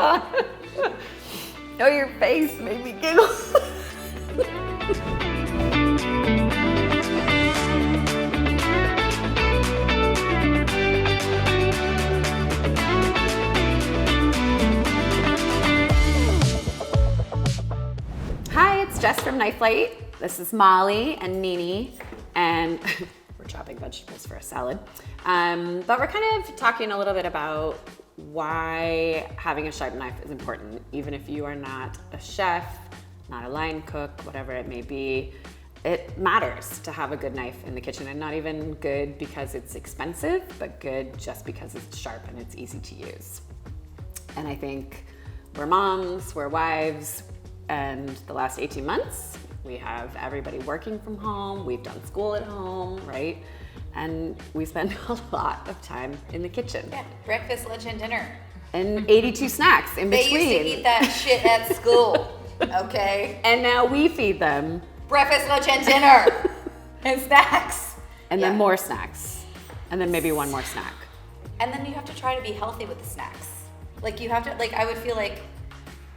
Oh, your face made me giggle. Hi, it's Jess from Knife Light. This is Molly and Nini, and we're chopping vegetables for a salad. But we're kind of talking a little bit about why having a sharp knife is important, even if you are not a chef, not a line cook, whatever it may be. It matters to have a good knife in the kitchen, and not even good because it's expensive, but good just because it's sharp and it's easy to use. And I think we're moms, we're wives, and the last 18 months, we have everybody working from home, we've done school at home, right? And we spend a lot of time in the kitchen. Yeah, breakfast, lunch, and dinner. And 82 snacks in between. They used to eat that shit at school, okay? And now we feed them. Breakfast, lunch, and dinner. And snacks. And then more snacks. And then maybe one more snack. And then you have to try to be healthy with the snacks. Like you have to, like I would feel like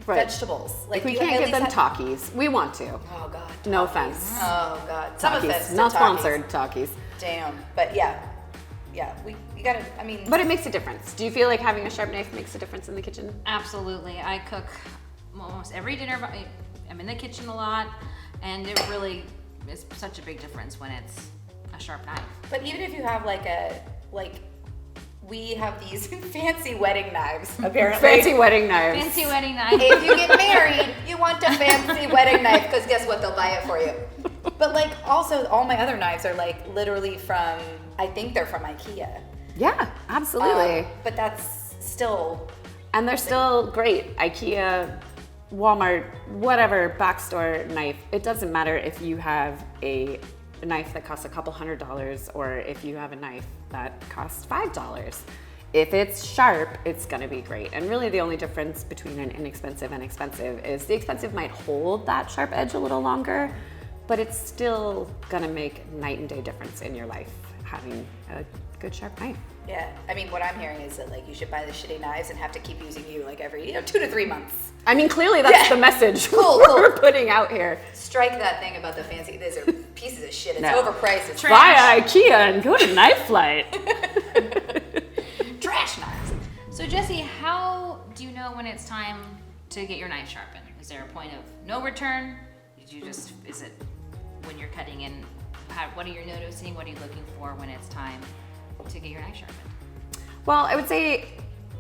vegetables. Like we can't give them Takis. We want to. Oh God. No offense. Oh God. Some Takis. offense to Not Takis. sponsored Takis. Damn. But yeah, you gotta, I mean. But it makes a difference. Do you feel like having a sharp knife makes a difference in the kitchen? Absolutely. I cook almost every dinner. I'm in the kitchen a lot, and it really is such a big difference when it's a sharp knife. But even if you have we have these fancy wedding knives, apparently. Fancy wedding knives. Fancy wedding knife. If you get married, you want a fancy wedding knife, because guess what? They'll buy it for you. But like, also, all my other knives are like literally from, I think they're from IKEA. Yeah, absolutely. But that's still. And they're still great. IKEA, Walmart, whatever, backstore knife. It doesn't matter if you have a knife that costs a couple $100 or if you have a knife that costs $5. If it's sharp, it's gonna be great. And really the only difference between an inexpensive and expensive is the expensive might hold that sharp edge a little longer, but it's still gonna make night and day difference in your life having a good sharp knife. Yeah, I mean, what I'm hearing is that like you should buy the shitty knives and have to keep using you like every 2 to 3 months. I mean, clearly that's the message we're putting out here. Strike that thing about the fancy. These are pieces of shit. It's No. overpriced. It's Buy IKEA and go to Knife Light. trash knives. So Jesse, how do you know when it's time to get your knife sharpened? Is there a point of no return? Is it when you're cutting in? What are you noticing? What are you looking for when it's time to get your knife sharpened? Well, I would say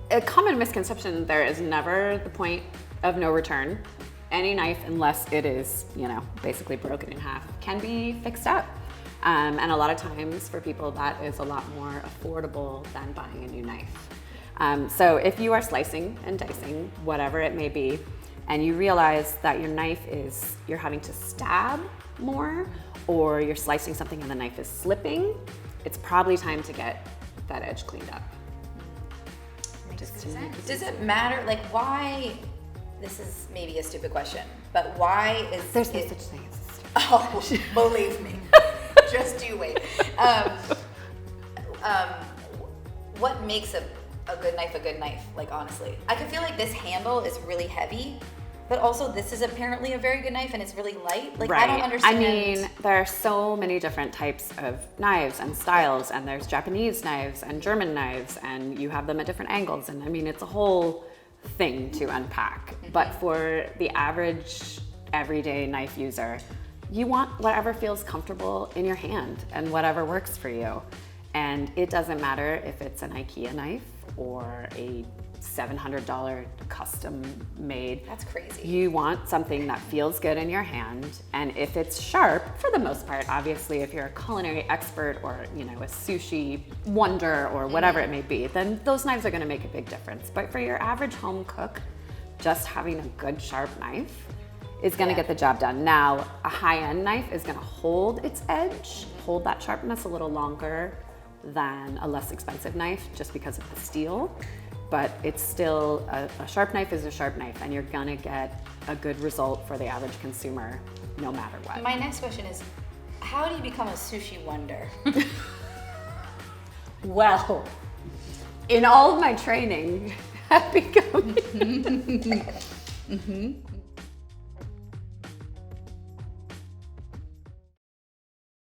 a common misconception there is never the point of no return. Any knife, unless it is, basically broken in half, can be fixed up. And a lot of times for people that is a lot more affordable than buying a new knife. So if you are slicing and dicing, whatever it may be, and you realize that your knife you're having to stab more, or you're slicing something and the knife is slipping, it's probably time to get that edge cleaned up. Makes good sense. Does it matter? Like, why? This is maybe a stupid question, but why is There's no such thing as a stupid. Oh, believe me. Just you wait. What makes a good knife a good knife? Like, honestly, I can feel like this handle is really heavy, but also this is apparently a very good knife and it's really light. Like, Right. I don't understand. I mean, there are so many different types of knives and styles, and there's Japanese knives and German knives, and you have them at different angles. And I mean, it's a whole thing to unpack. Mm-hmm. But for the average everyday knife user, you want whatever feels comfortable in your hand and whatever works for you. And it doesn't matter if it's an IKEA knife or a $700 custom made. That's crazy. You want something that feels good in your hand, and if it's sharp, for the most part, obviously, if you're a culinary expert or a sushi wonder or whatever it may be, then those knives are going to make a big difference. But for your average home cook, just having a good sharp knife is going to get the job done. Now, a high-end knife is going to hold its edge, hold that sharpness a little longer than a less expensive knife, just because of the steel. But it's still, a sharp knife is a sharp knife, and you're gonna get a good result for the average consumer no matter what. My next question is, how do you become a sushi wonder? Well, in all of my training Happy gummy.